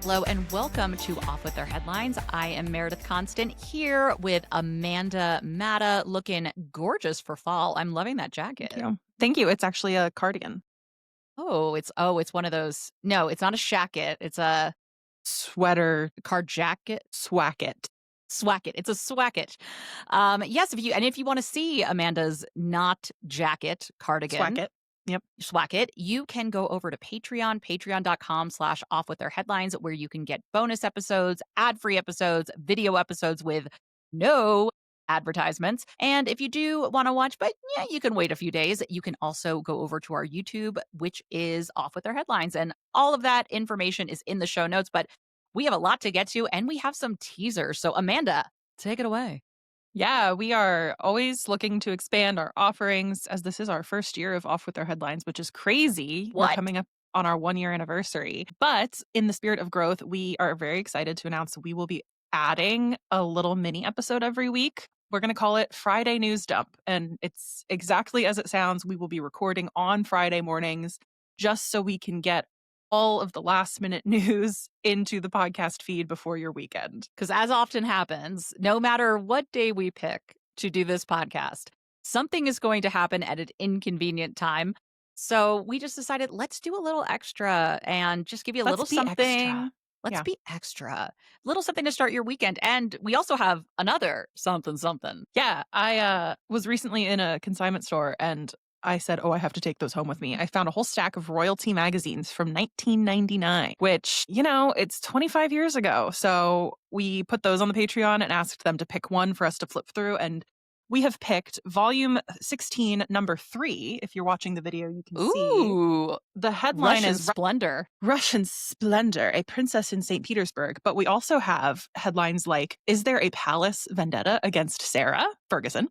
Hello and welcome to Off With Their Headlines. I am Meredith Constant here with Amanda Matta, looking gorgeous for fall. I'm loving that jacket. Thank you. It's actually a cardigan. It's one of those. No, it's not a shacket. It's a Sweater. card jacket. Swacket. Swacket. It's a swacket. Yes, if you want to see Amanda's not jacket cardigan. Swacket. Yep. Swacket, you can go over to Patreon, patreon.com/offwiththeirheadlines, where you can get bonus episodes, ad-free episodes, video episodes with no advertisements. And if you do want to watch, but yeah, you can wait a few days, you can also go over to our YouTube, which is Off With Their Headlines. And all of that information is in the show notes, but we have a lot to get to, and we have some teasers. So Amanda, take it away. Yeah, we are always looking to expand our offerings as this is our first year of Off With Their Headlines, which is crazy. What? We're coming up on our 1-year anniversary. But in the spirit of growth, we are very excited to announce we will be adding a little mini episode every week. We're going to call it Friday News Dump. And it's exactly as it sounds. We will be recording on Friday mornings just so we can get all of the last minute news into the podcast feed before your weekend. Because as often happens, no matter what day we pick to do this podcast, something is going to happen at an inconvenient time. So we just decided, let's do a little extra and just give you a little something. Extra. Let's be extra. Little something to start your weekend. And we also have another something. Yeah, I was recently in a consignment store and I said, I have to take those home with me. I found a whole stack of royalty magazines from 1999, which, it's 25 years ago. So we put those on the Patreon and asked them to pick one for us to flip through. And we have picked volume 16, number 3. If you're watching the video, you can see. The headline is Splendor. Russian Splendor, a princess in St. Petersburg. But we also have headlines like, is there a palace vendetta against Sarah Ferguson?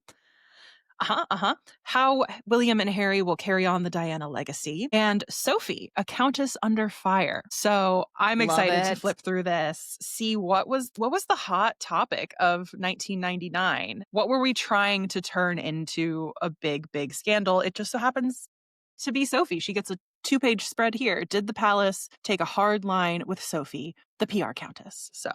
How William and Harry will carry on the Diana legacy. And Sophie, a countess under fire. So I'm excited to flip through this, see what was the hot topic of 1999. What were we trying to turn into a big, big scandal? It just so happens to be Sophie. She gets a 2-page spread here. Did the palace take a hard line with Sophie, the PR countess? So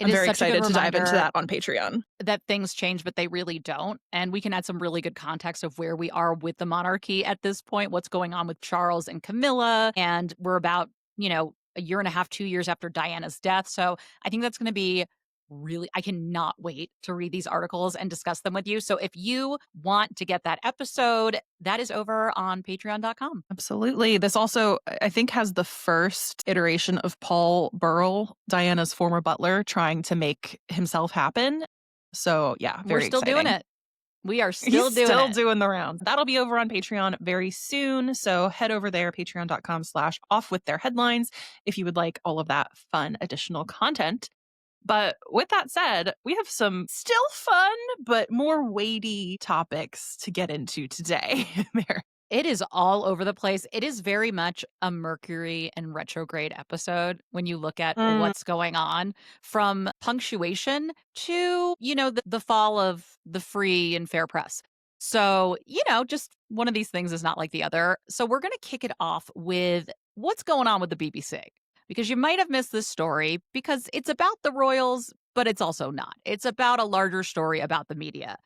I'm very excited to dive into that on Patreon. That things change, but they really don't. And we can add some really good context of where we are with the monarchy at this point, what's going on with Charles and Camilla. And we're about, a year and a half, 2 years after Diana's death. So I think that's going to be I cannot wait to read these articles and discuss them with you. So if you want to get that episode, that is over on patreon.com. Absolutely. This also, I think, has the first iteration of Paul Burrell, Diana's former butler, trying to make himself happen. So yeah, we're still exciting. Doing it. We are still doing the rounds. That'll be over on Patreon very soon. So head over there, patreon.com/offwiththeirheadlines, if you would like all of that fun additional content. But with that said, we have some still fun, but more weighty topics to get into today. It is all over the place. It is very much a Mercury and retrograde episode when you look at what's going on, from punctuation to, the fall of the free and fair press. So, just one of these things is not like the other. So we're going to kick it off with what's going on with the BBC. Because you might have missed this story because it's about the royals, but it's also not. It's about a larger story about the media.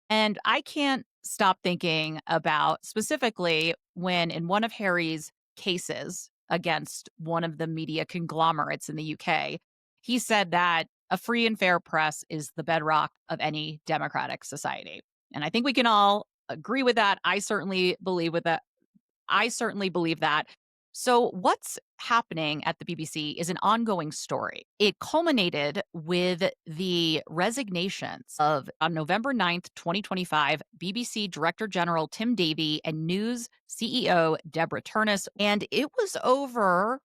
And I can't stop thinking about specifically when in one of Harry's cases against one of the media conglomerates in the UK, he said that a free and fair press is the bedrock of any democratic society. And I think we can all agree with that. I certainly believe that. So what's happening at the BBC is an ongoing story. It culminated with the resignations of, on November 9th, 2025, BBC Director General Tim Davie and News CEO Deborah Turnus. And it was over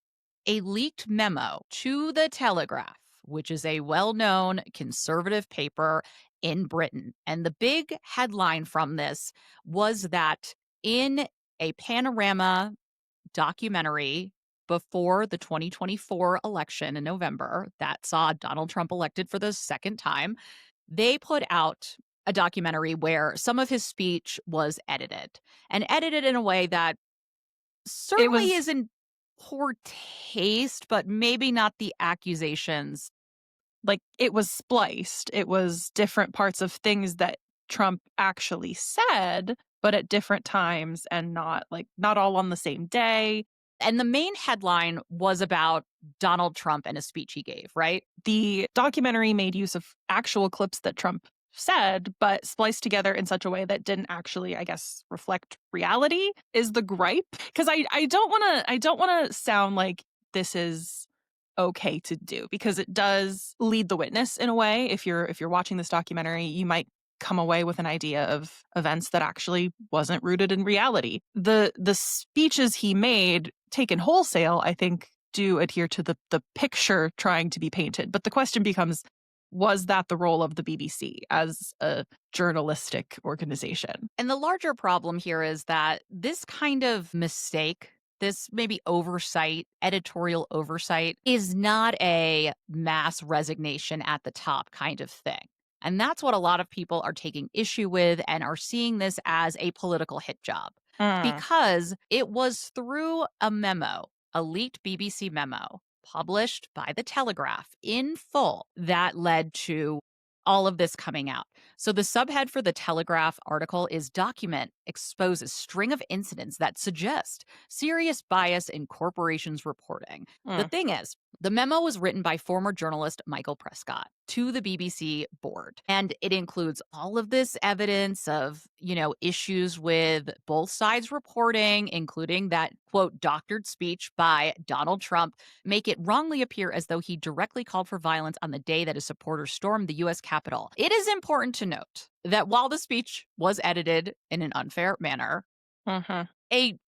a leaked memo to The Telegraph, which is a well-known conservative paper in Britain. And the big headline from this was that in a panorama documentary before the 2024 election in November that saw Donald Trump elected for the second time, they put out a documentary where some of his speech was edited in a way that certainly isn't poor taste, but maybe not the accusations. Like, it was spliced. It was different parts of things that Trump actually said, but at different times and not all on the same day. And the main headline was about Donald Trump and a speech he gave, right? The documentary made use of actual clips that Trump said, but spliced together in such a way that didn't actually, I guess, reflect reality is the gripe. Because I don't wanna sound like this is okay to do, because it does lead the witness in a way. If you're watching this documentary, you might come away with an idea of events that actually wasn't rooted in reality. The speeches he made, taken wholesale, I think do adhere to the picture trying to be painted. But the question becomes, was that the role of the BBC as a journalistic organization? And the larger problem here is that this kind of mistake, this maybe oversight, editorial oversight, is not a mass resignation at the top kind of thing. And that's what a lot of people are taking issue with and are seeing this as a political hit job Mm. because it was through a memo, a leaked BBC memo published by The Telegraph in full that led to all of this coming out. So the subhead for the Telegraph article is Document exposes string of incidents that suggest serious bias in corporations reporting. The Mm. thing is, the memo was written by former journalist Michael Prescott to the BBC board, and it includes all of this evidence of, issues with both sides reporting, including that, quote, doctored speech by Donald Trump make it wrongly appear as though he directly called for violence on the day that his supporters stormed the U.S. Capitol. It is important to note that while the speech was edited in an unfair manner, Mhm. a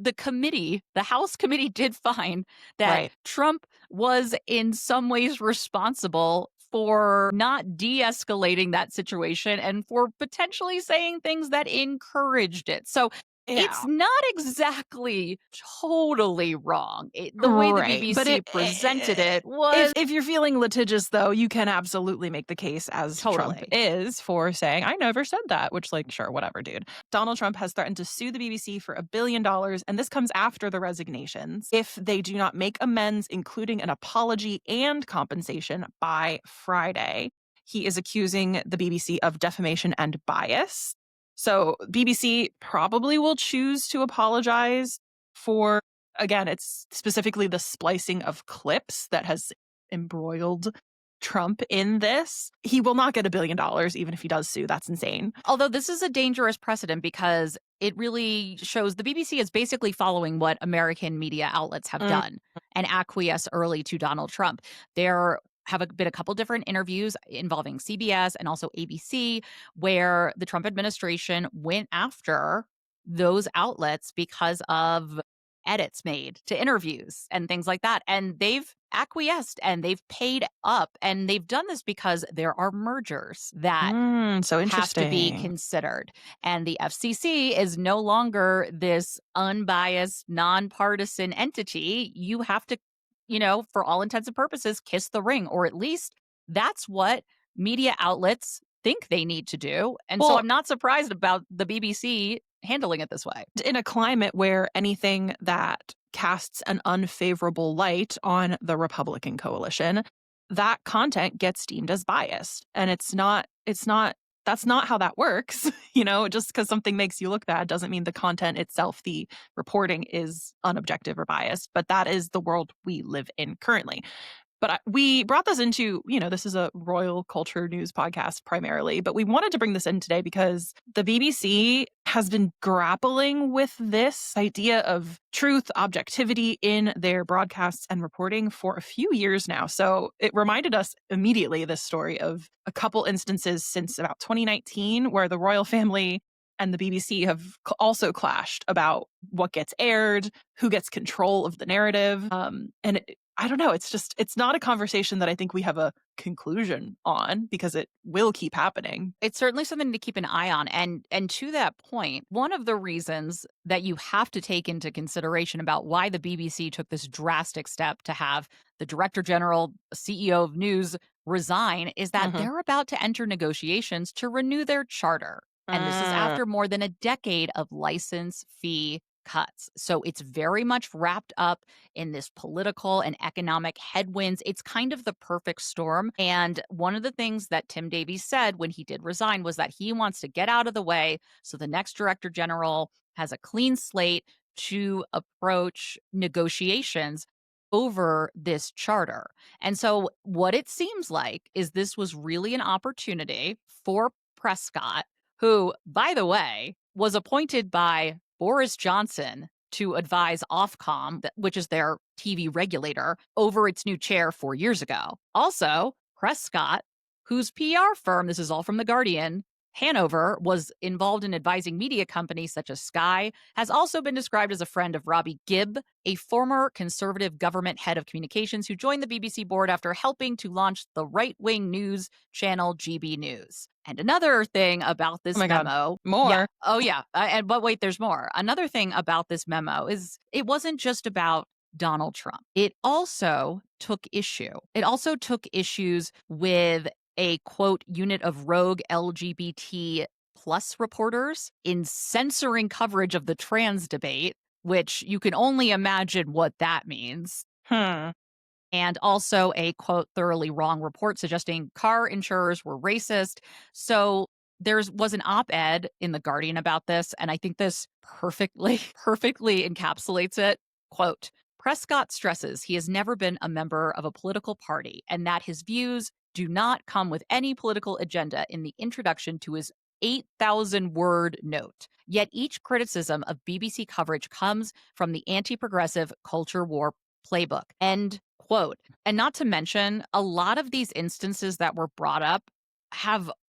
the committee, the House committee did find that Right. Trump was in some ways responsible for not de-escalating that situation and for potentially saying things that encouraged it. So it's Yeah. not exactly totally wrong. The way the Right. But BBC presented it if was you're feeling litigious, though, you can absolutely make the case, as Trump totally. is, for saying, I never said that, which, like, sure, whatever, dude. Donald Trump has threatened to sue the BBC for $1 billion, and this comes after the resignations, if they do not make amends, including an apology and compensation by Friday. He is accusing the BBC of defamation and bias. So BBC probably will choose to apologize for, again, it's specifically the splicing of clips that has embroiled Trump in this. He will not get $1 billion, even if he does sue. That's insane. Although this is a dangerous precedent because it really shows the BBC is basically following what American media outlets have Mm. done and acquiesce early to Donald Trump. There have been a couple different interviews involving CBS and also ABC where the Trump administration went after those outlets because of edits made to interviews and things like that. And they've acquiesced and they've paid up. And they've done this because there are mergers that So have to be interesting. considered. And the FCC is no longer this unbiased, nonpartisan entity. You have to, for all intents and purposes, kiss the ring, or at least that's what media outlets think they need to do. And so Well, I'm not surprised about the BBC handling it this way. in a climate where anything that casts an unfavorable light on the Republican coalition, that content gets deemed as biased. And that's not how that works. Just because something makes you look bad doesn't mean the content itself, the reporting, is unobjective or biased. But that is the world we live in currently. But we brought this into, this is a royal culture news podcast primarily, but we wanted to bring this in today because the BBC has been grappling with this idea of truth, objectivity in their broadcasts and reporting for a few years now. So it reminded us immediately, this story, of a couple instances since about 2019 where the royal family and the BBC have also clashed about what gets aired, who gets control of the narrative. I don't know. It's not a conversation that I think we have a conclusion on, because it will keep happening. It's certainly something to keep an eye on. And to that point, one of the reasons that you have to take into consideration about why the BBC took this drastic step to have the Director General, CEO of News, resign is that Mhm. they're about to enter negotiations to renew their charter. And this is Mm. after more than a decade of license fee cuts. So it's very much wrapped up in this political and economic headwinds. It's kind of the perfect storm. And one of the things that Tim Davies said when he did resign was that he wants to get out of the way so the next director general has a clean slate to approach negotiations over this charter. And so, what it seems like is this was really an opportunity for Prescott, who, by the way, was appointed by Boris Johnson to advise Ofcom, which is their TV regulator, over its new chair 4 years ago. Also, Prescott, whose PR firm, this is all from The Guardian, Hanover, was involved in advising media companies such as Sky, has also been described as a friend of Robbie Gibb, a former conservative government head of communications who joined the BBC board after helping to launch the right-wing news channel GB News. And another thing about this Oh my God. memo. More. Yeah. Oh, yeah. But wait, there's more. Another thing about this memo is it wasn't just about Donald Trump. It also took issues with a quote unit of rogue LGBT plus reporters in censoring coverage of the trans debate, which you can only imagine what that means. And also a quote thoroughly wrong report suggesting car insurers were racist. So there was an op-ed in The Guardian about this, and I think this perfectly encapsulates it. Quote, Prescott stresses he has never been a member of a political party and that his views do not come with any political agenda in the introduction to his 8,000-word note. Yet each criticism of BBC coverage comes from the anti-progressive culture war playbook. End quote. And not to mention, a lot of these instances that were brought up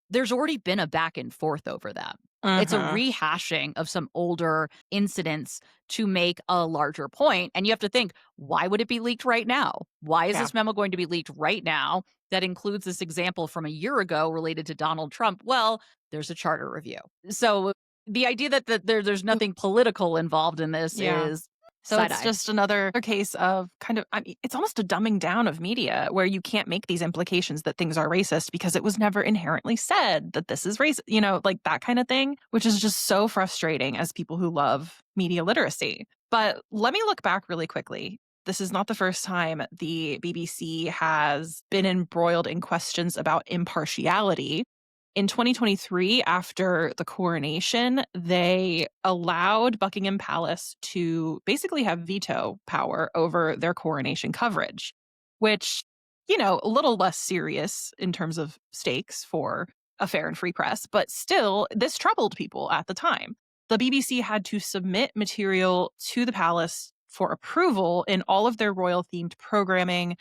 there's already been a back and forth over them. It's a rehashing of some older incidents to make a larger point. And you have to think, why would it be leaked right now? Why is this memo going to be leaked right now that includes this example from a year ago related to Donald Trump? Well, there's a charter review. So the idea that there's nothing political involved in this is so it's just another case of it's almost a dumbing down of media where you can't make these implications that things are racist because it was never inherently said that this is racist, like that kind of thing, which is just so frustrating as people who love media literacy. But let me look back really quickly. This is not the first time the BBC has been embroiled in questions about impartiality. In 2023, after the coronation, they allowed Buckingham Palace to basically have veto power over their coronation coverage, which, a little less serious in terms of stakes for a fair and free press, but still, this troubled people at the time. The BBC had to submit material to the palace for approval in all of their royal-themed programming,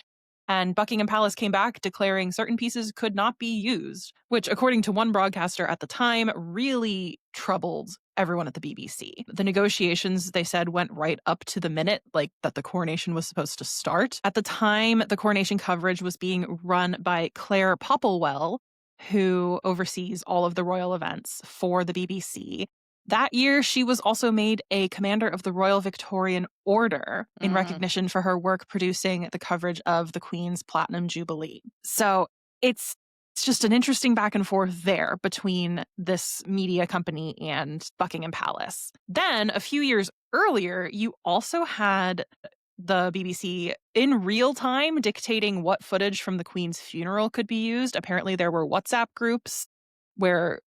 and Buckingham Palace came back declaring certain pieces could not be used, which, according to one broadcaster at the time, really troubled everyone at the BBC. The negotiations, they said, went right up to the minute, that the coronation was supposed to start. At the time, the coronation coverage was being run by Claire Popplewell, who oversees all of the royal events for the BBC. That year, she was also made a Commander of the Royal Victorian Order in recognition for her work producing the coverage of the Queen's Platinum Jubilee. So it's just an interesting back and forth there between this media company and Buckingham Palace. Then, a few years earlier, you also had the BBC in real time dictating what footage from the Queen's funeral could be used. Apparently, there were WhatsApp groups where,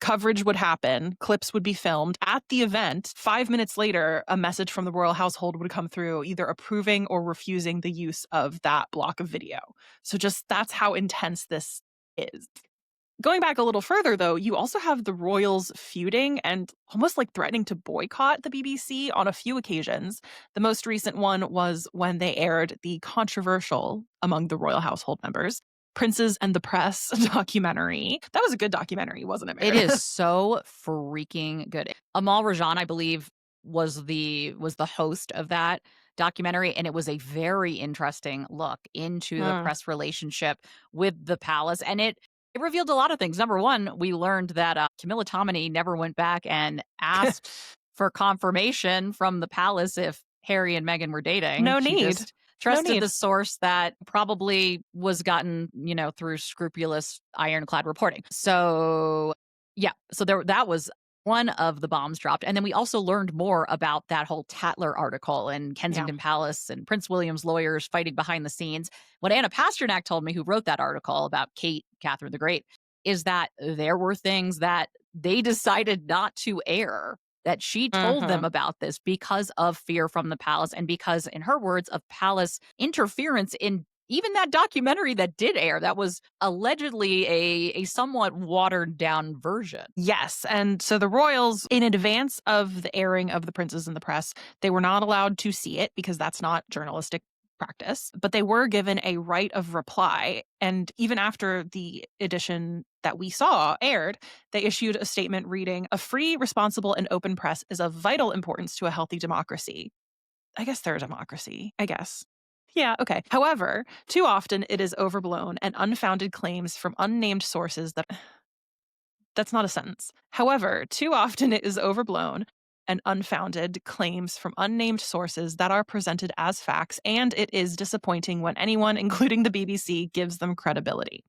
coverage would happen, clips would be filmed. At the event, 5 minutes later, a message from the royal household would come through, either approving or refusing the use of that block of video. So that's how intense this is. Going back a little further, though, you also have the royals feuding and almost threatening to boycott the BBC on a few occasions. The most recent one was when they aired the controversial, among the royal household members, Princes and the Press documentary. That was a good documentary, wasn't it, Meredith? It is so freaking good. Amal Rajan, I believe, was the host of that documentary, and it was a very interesting look into the press relationship with the palace, and it revealed a lot of things. Number one, we learned that Camilla Tominey never went back and asked for confirmation from the palace if Harry and Meghan were dating. No She need. just trusted the source that probably was gotten, through scrupulous ironclad reporting. So, yeah. So that was one of the bombs dropped. And then we also learned more about that whole Tatler article in Yeah. Kensington Palace and Prince William's lawyers fighting behind the scenes. What Anna Pasternak told me, who wrote that article about Kate, Catherine the Great, is that there were things that they decided not to air, that she told them Mhm. about this because of fear from the palace and because, in her words, of palace interference in even that documentary that did air, that was allegedly a somewhat watered down version. Yes, and so the royals, in advance of the airing of The Princes and the Press, they were not allowed to see it because that's not journalistic practice, but they were given a right of reply. And even after the edition that we saw aired, they issued a statement reading, "A free, responsible, and open press is of vital importance to a healthy democracy." I guess they're a democracy, I guess. Yeah, okay. However, too often it is overblown and unfounded claims from unnamed sources that that's not a sentence. However, too often it is overblown and unfounded claims from unnamed sources that are presented as facts, and it is disappointing when anyone, including the BBC, gives them credibility.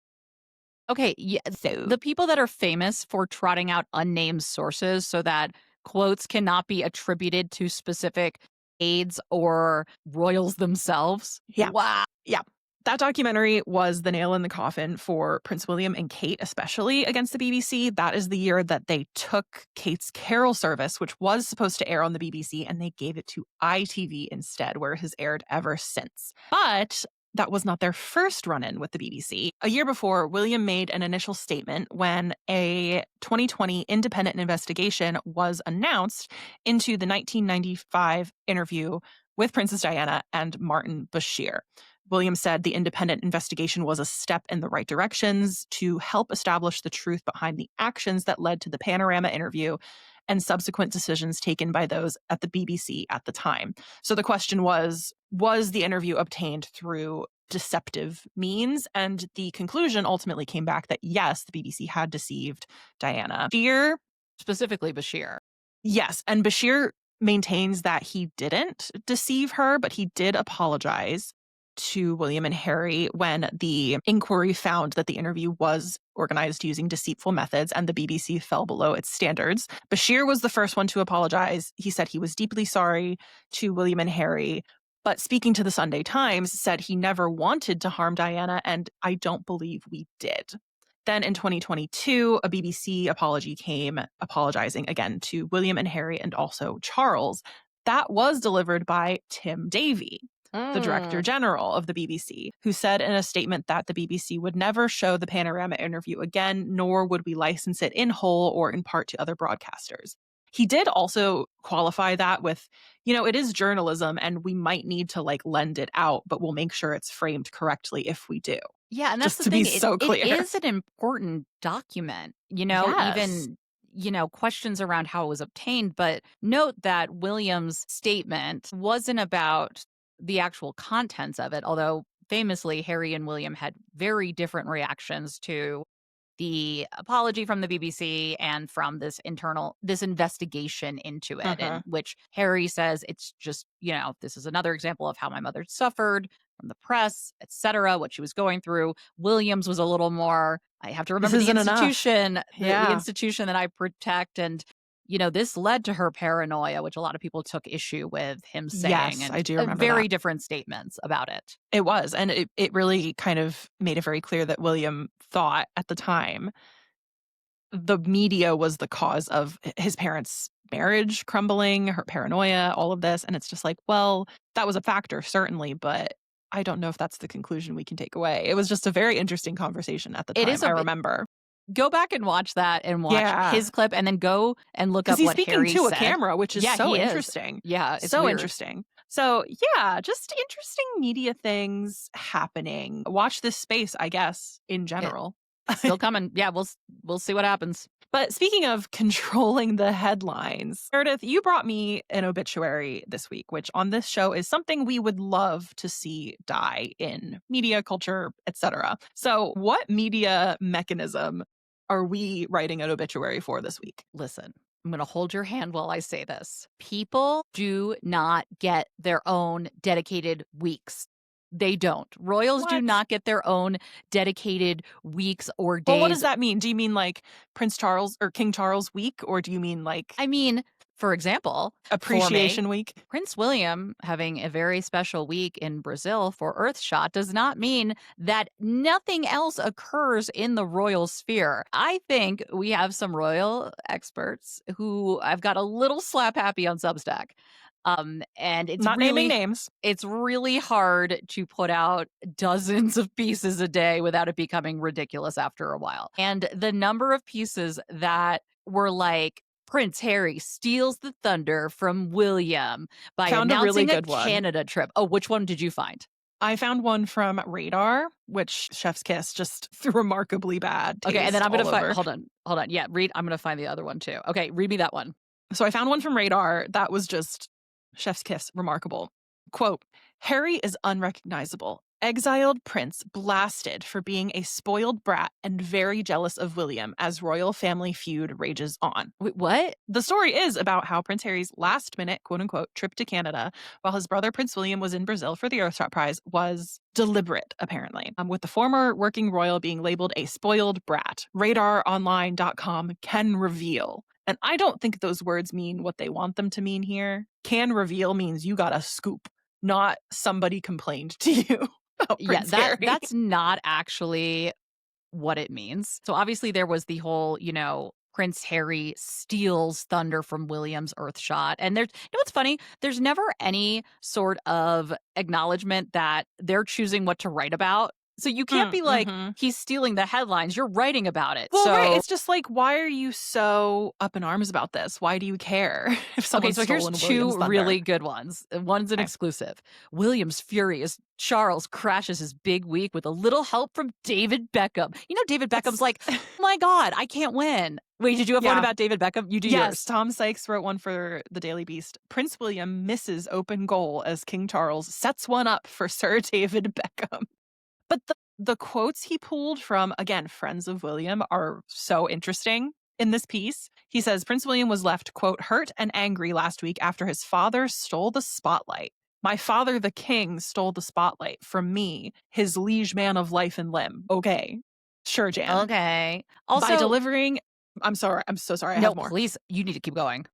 Okay, yeah, So, the people that are famous for trotting out unnamed sources so that quotes cannot be attributed to specific aides or royals themselves. yeah, Wow. yeah. That documentary was the nail in the coffin for Prince William and Kate, especially against the BBC. That is the year that they took Kate's Carol service, which was supposed to air on the BBC, and they gave it to ITV instead, where it has aired ever since. But that was not their first run in with the BBC. A year before, William made an initial statement when a 2020 independent investigation was announced into the 1995 interview with Princess Diana and Martin Bashir. Williams said the independent investigation was a step in the right directions to help establish the truth behind the actions that led to the Panorama interview and subsequent decisions taken by those at the BBC at the time. So the question was the interview obtained through deceptive means? And the conclusion ultimately came back that yes, the BBC had deceived Diana. Fear, Specifically Bashir. yes, and Bashir maintains that he didn't deceive her, but he did apologize to William and Harry when the inquiry found that the interview was organized using deceitful methods and the BBC fell below its standards. Bashir was the first one to apologize. He said he was deeply sorry to William and Harry, but speaking to the Sunday Times, said he never wanted to harm Diana, and I don't believe we did. Then in 2022, a BBC apology came apologizing again to William and Harry and also Charles. That was delivered by Tim Davie, the Director General of the BBC, who said in a statement that the BBC would never show the Panorama interview again, nor would we license it in whole or in part to other broadcasters. He did also qualify that with, it is journalism and we might need to lend it out, but we'll make sure it's framed correctly if we do. Yeah, and that's Just the to be thing. so It clear. is an important document, Yes. even, questions around how it was obtained. But note that William's statement wasn't about the actual contents of it, although famously, Harry and William had very different reactions to the apology from the BBC and from this investigation into it, in Mhm. which Harry says it's just, this is another example of how my mother suffered from the press, etc., what she was going through. Williams was a little more, I have to This remember the isn't enough. institution, the Yeah. institution that I protect. And, this led to her paranoia, which a lot of people took issue with him saying, Yes, and I do remember very that. different statements about it. It was, and it really kind of made it very clear that William thought at the time the media was the cause of his parents' marriage crumbling, her paranoia, all of this, and it's just like, well, that was a factor, certainly, but I don't know if that's the conclusion we can take away. It was just a very interesting conversation at the It time, is I remember. Go back and watch that and watch Yeah. his clip and then go and look 'Cause up he's what speaking Harry to a said. camera, which is Yeah, so he is. interesting. Yeah, it's So weird. interesting. So, yeah, just interesting media things happening. Watch this space, I guess, in It general. still coming. Yeah, we'll see what happens. But speaking of controlling the headlines, Meredith, you brought me an obituary this week, which on this show is something we would love to see die in media, culture, etc. So, what media mechanism are we writing an obituary for this week? Listen, I'm going to hold your hand while I say this. People do not get their own dedicated weeks. They don't. Royals do What? not get their own dedicated weeks or Well, what does days. that mean? Do you mean like Prince Charles or King Charles week, or do you mean like I mean, for example, for me, appreciation week? Prince William having a very special week in Brazil for Earthshot does not mean that nothing else occurs in the royal sphere. I think we have some royal experts who I've got a little slap happy on Substack. And Not naming names. it's really hard to put out dozens of pieces a day without it becoming ridiculous after a while. And the number of pieces that were like, Prince Harry steals the thunder from William by Found a really announcing a good one. Canada trip. Oh, which one did you find? I found one from Radar, which Chef's Kiss just remarkably bad. Okay, and then I'm gonna all find. over. Hold on. Yeah, read. I'm gonna find the other one too. Okay, read me that one. So I found one from Radar that was just Chef's Kiss remarkable. Quote, Harry is unrecognizable. Exiled prince blasted for being a spoiled brat and very jealous of William as royal family feud rages on. Wait, what? The story is about how Prince Harry's last minute, quote unquote, trip to Canada while his brother Prince William was in Brazil for the Earthshot Prize was deliberate, apparently, with the former working royal being labeled a spoiled brat. RadarOnline.com can reveal. And I don't think those words mean what they want them to mean here. Can reveal means you got a scoop, not somebody complained to you about Prince Harry. That's not actually what it means. So obviously there was the whole, Prince Harry steals thunder from William's Earthshot. And there's, what's funny? There's never any sort of acknowledgement that they're choosing what to write about. So you can't be like, he's stealing the headlines. You're writing about it. Well, so, right. It's just like, why are you so up in arms about this? Why do you care if someone's okay, so here's stolen two William's thunder? really good ones. One's an exclusive. William's fury as Charles crashes his big week with a little help from David Beckham. David Beckham's like, oh my God, I can't win. Wait, did you have one about David Beckham? You do yes, yours. Tom Sykes wrote one for the Daily Beast. Prince William misses open goal as King Charles sets one up for Sir David Beckham. But the quotes he pulled from, again, friends of William are so interesting in this piece. He says, Prince William was left, quote, hurt and angry last week after his father stole the spotlight. My father, the king, stole the spotlight from me, his liege man of life and limb. Okay. Sure, Jan. Okay. Also, by delivering... I'm sorry. I'm so sorry. I no, have more. Please, you need to keep going.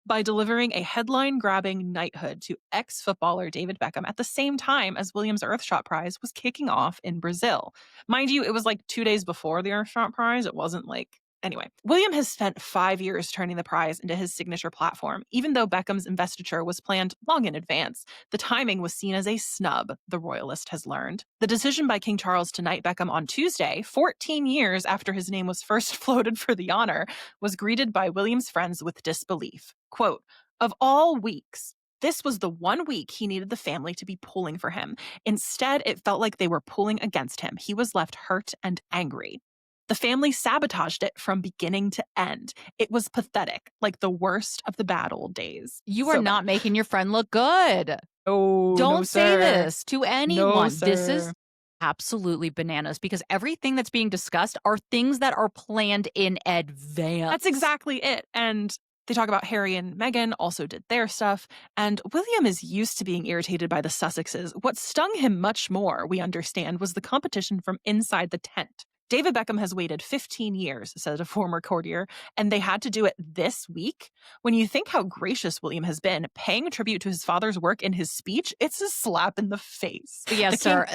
By delivering a headline-grabbing knighthood to ex-footballer David Beckham at the same time as William's Earthshot Prize was kicking off in Brazil. Mind you, it was like 2 days before the Earthshot Prize. It wasn't like... Anyway, William has spent 5 years turning the prize into his signature platform. Even though Beckham's investiture was planned long in advance, the timing was seen as a snub, the royalist has learned. The decision by King Charles to knight Beckham on Tuesday, 14 years after his name was first floated for the honor, was greeted by William's friends with disbelief. Quote, of all weeks, this was the one week he needed the family to be pulling for him. Instead, it felt like they were pulling against him. He was left hurt and angry. The family sabotaged it from beginning to end. It was pathetic, like the worst of the bad old days. You are not making your friend look good. Oh, don't say this to anyone. No, this is absolutely bananas because everything that's being discussed are things that are planned in advance. That's exactly it. And they talk about Harry and Meghan also did their stuff. And William is used to being irritated by the Sussexes. What stung him much more, we understand, was the competition from inside the tent. David Beckham has waited 15 years, said a former courtier, and they had to do it this week? When you think how gracious William has been, paying tribute to his father's work in his speech, it's a slap in the face. Yes, sir.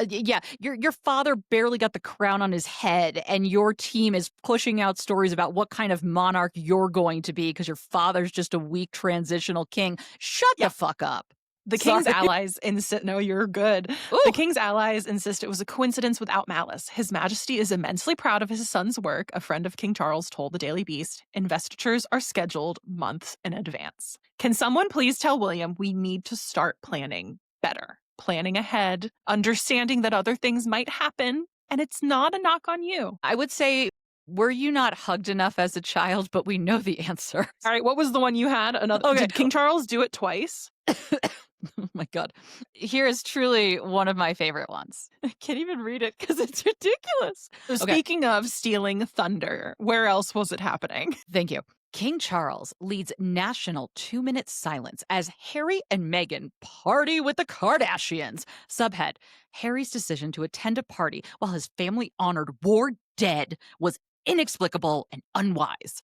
Your father barely got the crown on his head, and your team is pushing out stories about what kind of monarch you're going to be because your father's just a weak transitional king. Shut the fuck up. The king's allies insist... No, you're good. Ooh. The king's allies insist it was a coincidence without malice. His Majesty is immensely proud of his son's work, a friend of King Charles told the Daily Beast. Investitures are scheduled months in advance. Can someone please tell William we need to start planning better? Planning ahead, understanding that other things might happen, and it's not a knock on you. I would say... Were you not hugged enough as a child? But we know the answer. All right, what was the one you had? Another. Okay. Did King Charles do it twice? Oh my God. Here is truly one of my favorite ones. I can't even read it because it's ridiculous. So speaking of stealing thunder, where else was it happening? Thank you. King Charles leads national 2-minute silence as Harry and Meghan party with the Kardashians. Subhead: Harry's decision to attend a party while his family honored war dead was inexplicable and unwise.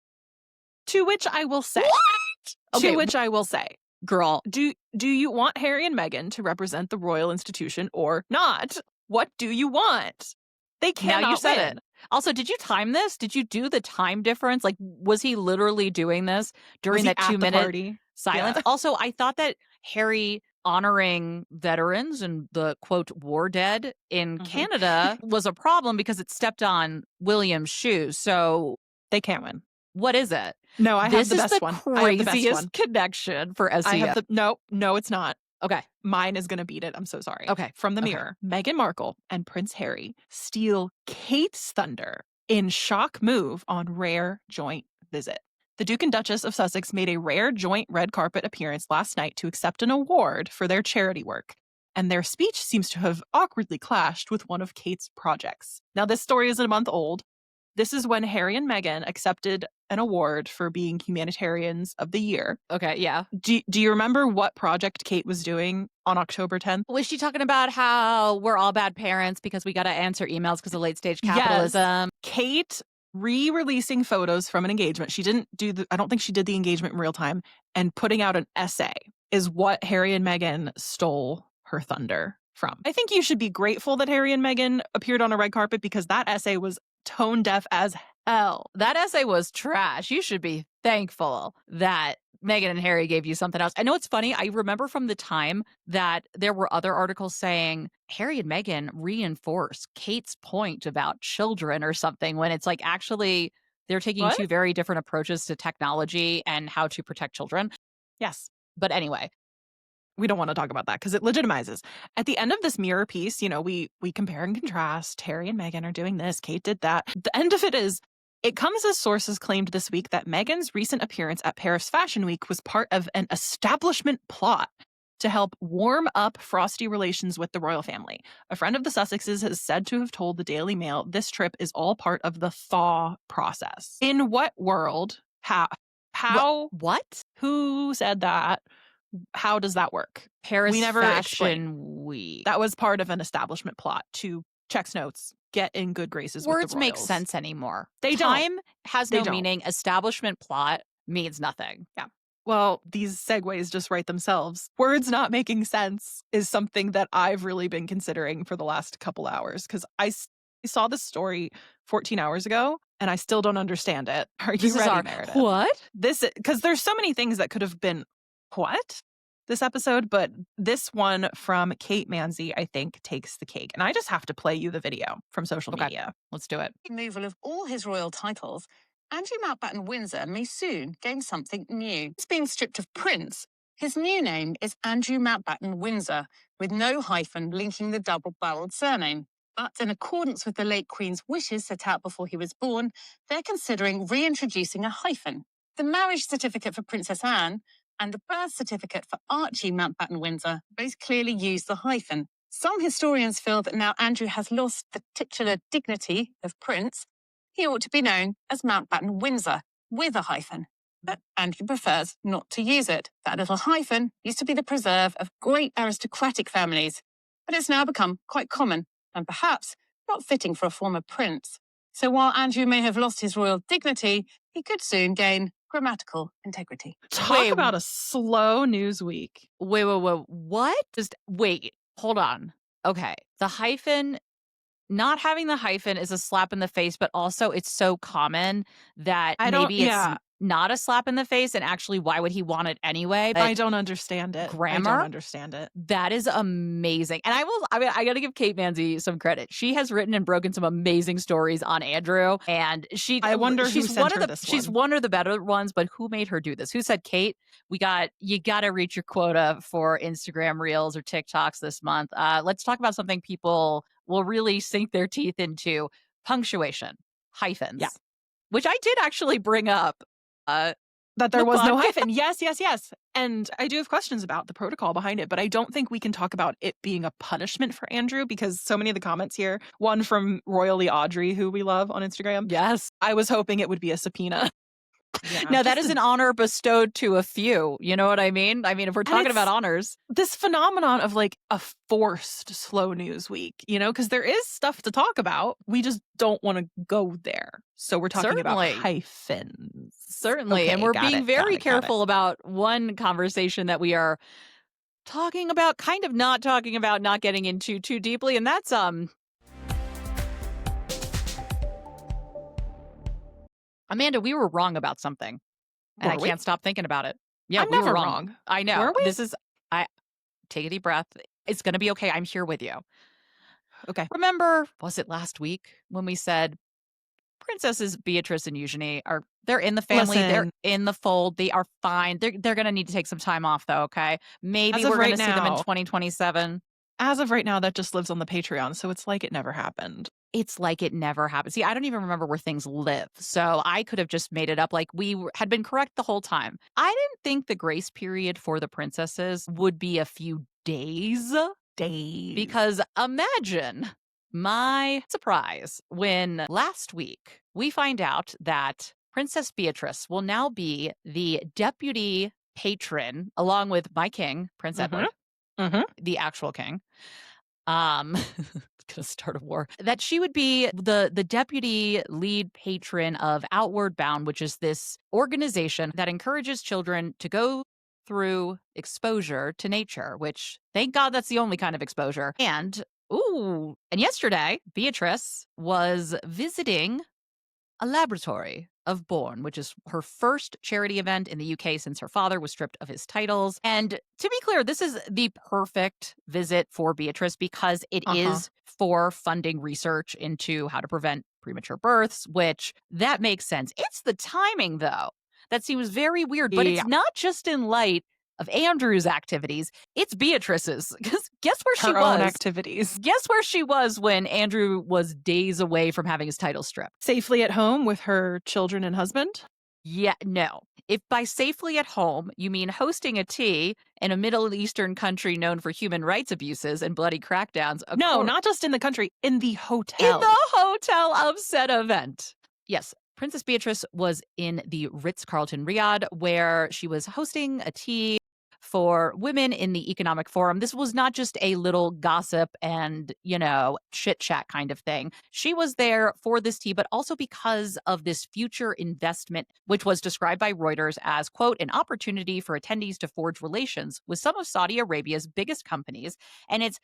To which I will say. What? Okay, to which I will say. Girl, do you want Harry and Meghan to represent the royal institution or not? What do you want? They cannot now you said win. it. Also, did you time this? Did you do the time difference? Like, was he literally doing this during that 2-minute silence? Yeah. Also, I thought that Harry honoring veterans and the, quote, war dead in Canada was a problem because it stepped on William's shoes. So they can't win. What is it? No, I have the best one. This is the craziest connection for SEO. No, it's not. Okay. Mine is going to beat it. I'm so sorry. Okay. From the Mirror, Meghan Markle and Prince Harry steal Kate's thunder in shock move on rare joint visit. The Duke and Duchess of Sussex made a rare joint red carpet appearance last night to accept an award for their charity work, and their speech seems to have awkwardly clashed with one of Kate's projects. Now, this story is a month old. This is when Harry and Meghan accepted an award for being Humanitarians of the Year. Okay, yeah. Do you remember what project Kate was doing on October 10th? Was she talking about how we're all bad parents because we got to answer emails because of late stage capitalism? Yes. Kate re-releasing photos from an engagement. She didn't I don't think she did the engagement in real time, and putting out an essay is what Harry and Meghan stole her thunder from. I think you should be grateful that Harry and Meghan appeared on a red carpet because that essay was tone deaf as hell. That essay was trash. You should be thankful that Meghan and Harry gave you something else. I know it's funny. I remember from the time that there were other articles saying Harry and Meghan reinforce Kate's point about children or something, when it's like actually they're taking two very different approaches to technology and how to protect children. Yes. But anyway. We don't want to talk about that because it legitimizes. At the end of this Mirror piece, we compare and contrast. Harry and Meghan are doing this. Kate did that. The end of it is, it comes as sources claimed this week that Meghan's recent appearance at Paris Fashion Week was part of an establishment plot to help warm up frosty relations with the royal family. A friend of the Sussexes has said to have told the Daily Mail this trip is all part of the thaw process. In what world? How? What? Who said that? How does that work? Paris we never Fashion Week. That was part of an establishment plot to checks notes, get in good graces with the royals. Words make sense anymore. Time has no meaning. Establishment plot means nothing. Yeah. Well, these segues just write themselves. Words not making sense is something that I've really been considering for the last couple hours because I saw this story 14 hours ago and I still don't understand it. Are you ready, Meredith? What? Because there's so many things that could have been this episode, but this one from Kate Manzi, I think, takes the cake. And I just have to play you the video from social media. Let's do it. Removal of all his royal titles, Andrew Mountbatten Windsor may soon gain something new. He's being stripped of Prince. His new name is Andrew Mountbatten Windsor, with no hyphen linking the double-barreled surname. But in accordance with the late Queen's wishes set out before he was born, they're considering reintroducing a hyphen. The marriage certificate for Princess Anne and the birth certificate for Archie Mountbatten Windsor both clearly use the hyphen. Some historians feel that now Andrew has lost the titular dignity of Prince, he ought to be known as Mountbatten Windsor, with a hyphen. But Andrew prefers not to use it. That little hyphen used to be the preserve of great aristocratic families, but it's now become quite common, and perhaps not fitting for a former prince. So while Andrew may have lost his royal dignity, he could soon gain grammatical integrity. Talk about a slow news week. Wait, what? Wait, hold on. Okay, the hyphen, not having the hyphen is a slap in the face, but also it's so common that maybe it's not a slap in the face, and actually, why would he want it anyway? I don't understand it. Grammar? I don't understand it. That is amazing. And I got to give Kate Manzi some credit. She has written and broken some amazing stories on Andrew, and I wonder she's who sent her this one. She's one of the better ones, but who made her do this? Who said, Kate, you got to reach your quota for Instagram Reels or TikToks this month. Let's talk about something people will really sink their teeth into: punctuation, hyphens. Yeah. Which I did actually bring up. That there was no hyphen. Yes. And I do have questions about the protocol behind it, but I don't think we can talk about it being a punishment for Andrew because so many of the comments here, one from Royally Audrey, who we love on Instagram. Yes. I was hoping it would be a subpoena. Yeah. Now, that is an honor bestowed to a few. You know what I mean? I mean, if we're talking about honors. This phenomenon of like a forced slow news week, because there is stuff to talk about. We just don't want to go there. So we're talking about hyphens. Certainly. Okay, and we're being very careful about one conversation that we are talking about, kind of not talking about, not getting into too deeply. And that's, Amanda, we were wrong about something. And I can't stop thinking about it. Yeah, I'm we never were wrong. I know. Were we? Take a deep breath. It's going to be okay. I'm here with you. Okay. Remember, was it last week when we said Princesses Beatrice and Eugenie they're in the family. Listen, they're in the fold. They are fine. They're going to need to take some time off though. Okay. Maybe we're going to see them in 2027. As of right now, that just lives on the Patreon. So it's like it never happened. It's like it never happened. See, I don't even remember where things live. So I could have just made it up like we had been correct the whole time. I didn't think the grace period for the princesses would be a few days. Because imagine my surprise when last week we find out that Princess Beatrice will now be the deputy patron, along with my king, Prince Edward, the actual king. Gonna start a war. That she would be the deputy lead patron of Outward Bound, which is this organization that encourages children to go through exposure to nature, which thank God that's the only kind of exposure. And yesterday, Beatrice was visiting a laboratory of Bourne, which is her first charity event in the UK since her father was stripped of his titles. And to be clear, this is the perfect visit for Beatrice because it is for funding research into how to prevent premature births, which that makes sense. It's the timing, though, that seems very weird. But it's not just in light of Andrew's activities, it's Beatrice's. Because guess where she was? Her own activities. Guess where she was when Andrew was days away from having his title stripped? Safely at home with her children and husband? Yeah, no. If by safely at home you mean hosting a tea in a Middle Eastern country known for human rights abuses and bloody crackdowns. No, not just in the country, in the hotel. In the hotel of said event. Yes. Princess Beatrice was in the Ritz-Carlton Riyadh, where she was hosting a tea for women in the Economic Forum. This was not just a little gossip and, chit chat kind of thing. She was there for this tea, but also because of this future investment, which was described by Reuters as, quote, an opportunity for attendees to forge relations with some of Saudi Arabia's biggest companies and its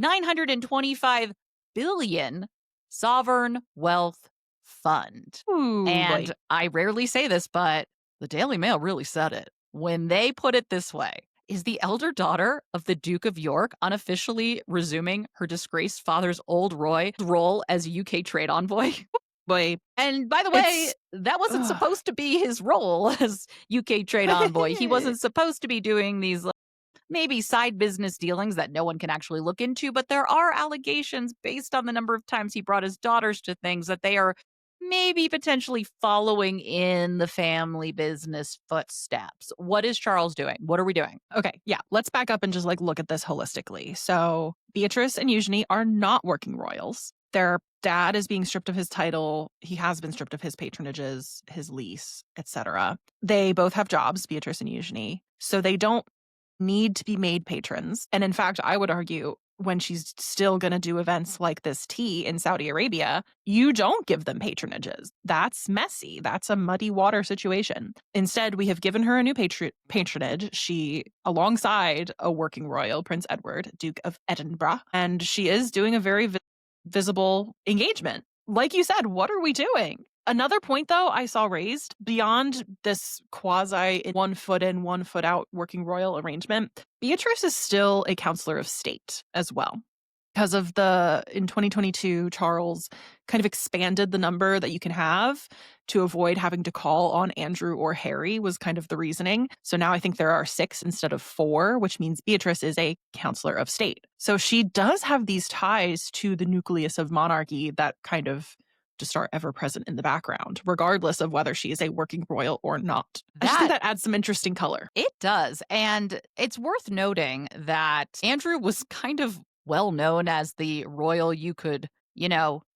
$925 billion sovereign wealth fund. And I rarely say this, but the Daily Mail really said it when they put it this way. Is the elder daughter of the Duke of York unofficially resuming her disgraced father's old role as UK trade envoy? And by the way, that wasn't supposed to be his role as UK trade envoy. He wasn't supposed to be doing these maybe side business dealings that no one can actually look into, but there are allegations based on the number of times he brought his daughters to things that they are maybe potentially following in the family business footsteps. What is Charles doing? What are we doing? Okay, yeah, let's back up and just look at this holistically. So Beatrice and Eugenie are not working royals. Their dad is being stripped of his title. He has been stripped of his patronages, his lease, etc. They both have jobs, Beatrice and Eugenie, so they don't need to be made patrons. And in fact, I would argue when she's still going to do events like this tea in Saudi Arabia, you don't give them patronages. That's messy. That's a muddy water situation. Instead, we have given her a new patronage. She, alongside a working royal, Prince Edward, Duke of Edinburgh, and she is doing a very visible engagement. Like you said, what are we doing? Another point, though, I saw raised beyond this quasi 1 foot in, 1 foot out working royal arrangement, Beatrice is still a counselor of state as well. Because of in 2022, Charles kind of expanded the number that you can have to avoid having to call on Andrew or Harry was kind of the reasoning. So now I think there are 6 instead of 4, which means Beatrice is a counselor of state. So she does have these ties to the nucleus of monarchy that kind of just are ever present in the background, regardless of whether she is a working royal or not. I just think that adds some interesting color. It does. And it's worth noting that Andrew was kind of well known as the royal you could,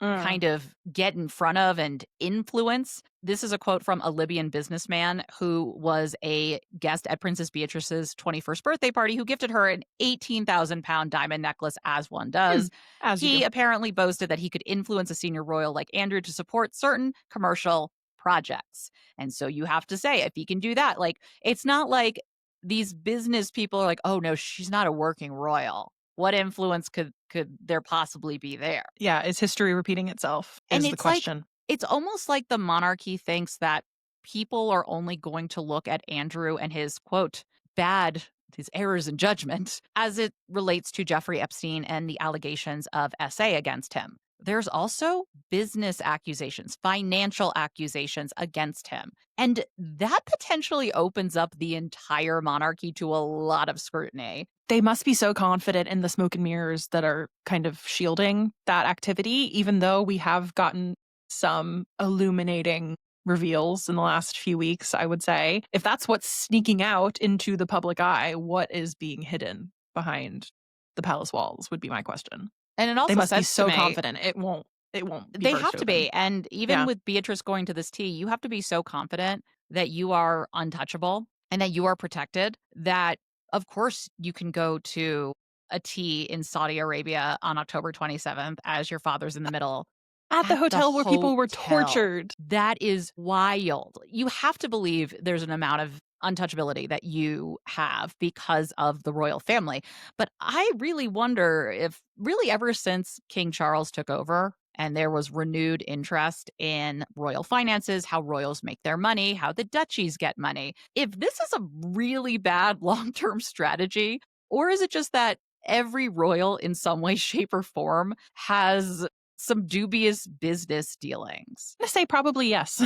kind of get in front of and influence. This is a quote from a Libyan businessman who was a guest at Princess Beatrice's 21st birthday party, who gifted her an 18,000-pound diamond necklace, as one does. As you He do. apparently boasted that he could influence a senior royal like Andrew to support certain commercial projects. And so you have to say, if he can do that, like, it's not like these business people are like, oh no, she's not a working royal. What influence could there possibly be there? Yeah, is history repeating itself And is the it's question. it's almost like the monarchy thinks that people are only going to look at Andrew and his, quote, his errors in judgment as it relates to Jeffrey Epstein and the allegations of SA against him. There's also business accusations, financial accusations against him. And that potentially opens up the entire monarchy to a lot of scrutiny. They must be so confident in the smoke and mirrors that are kind of shielding that activity, even though we have gotten some illuminating reveals in the last few weeks, I would say. If that's what's sneaking out into the public eye, what is being hidden behind the palace walls would be my question. And it also they must be says so to me, confident it won't be they burst have to open. be. And even Yeah. with Beatrice going to this tea, you have to be so confident that you are untouchable and that you are protected, that of course you can go to a tea in Saudi Arabia on October 27th as your father's in the middle. At the hotel where people were hotel. tortured. That is wild. You have to believe there's an amount of untouchability that you have because of the royal family. But I really wonder if really ever since King Charles took over and there was renewed interest in royal finances, how royals make their money, how the duchies get money, if this is a really bad long-term strategy, or is it just that every royal in some way, shape, or form has some dubious business dealings? I'm going to say probably yes.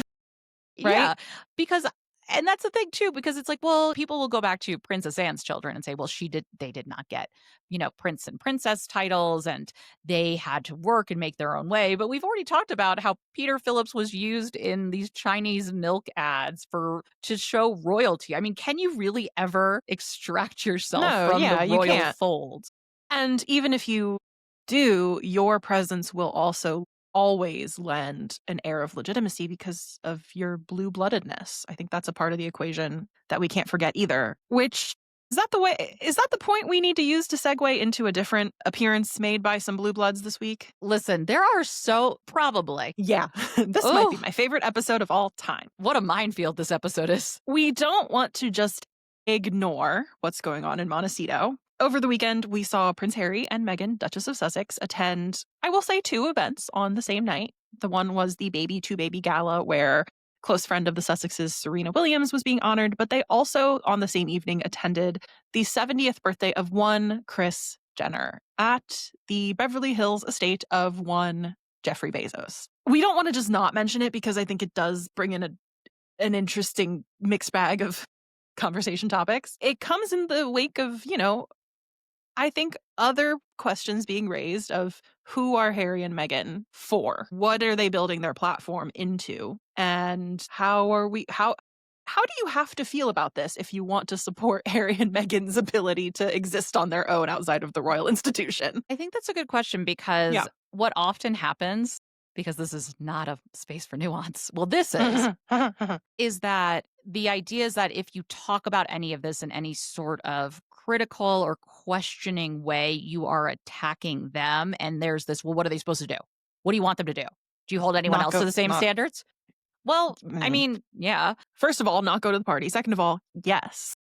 Right? Yeah, because and that's the thing too, because it's like, well, people will go back to Princess Anne's children and say, well, they did not get, prince and princess titles, and they had to work and make their own way. But we've already talked about how Peter Phillips was used in these Chinese milk ads to show royalty. I mean, can you really ever extract yourself from the you royal can't. fold? And even if you do, your presence will also always lend an air of legitimacy because of your blue-bloodedness. I think that's a part of the equation that we can't forget either. Which is that the point we need to use to segue into a different appearance made by some blue bloods this week? Listen, there are probably. Yeah, this might be my favorite episode of all time. What a minefield this episode is. We don't want to just ignore what's going on in Montecito. Over the weekend, we saw Prince Harry and Meghan, Duchess of Sussex, attend, I will say, 2 events on the same night. The one was the Baby to Baby Gala, where close friend of the Sussexes, Serena Williams, was being honored, but they also, on the same evening, attended the 70th birthday of one Kris Jenner at the Beverly Hills estate of one Jeffrey Bezos. We don't want to just not mention it because I think it does bring in an interesting mixed bag of conversation topics. It comes in the wake of, I think other questions being raised of who are Harry and Meghan for? What are they building their platform into? And how do you have to feel about this if you want to support Harry and Meghan's ability to exist on their own outside of the royal institution? I think that's a good question because what often happens, because this is not a space for nuance, well, this is that the idea is that if you talk about any of this in any sort of critical or questioning way, you are attacking them. And there's this, well, what are they supposed to do? What do you want them to do? Do you hold anyone else to the same standards? Well, I mean, yeah. First of all, not go to the party. Second of all, yes.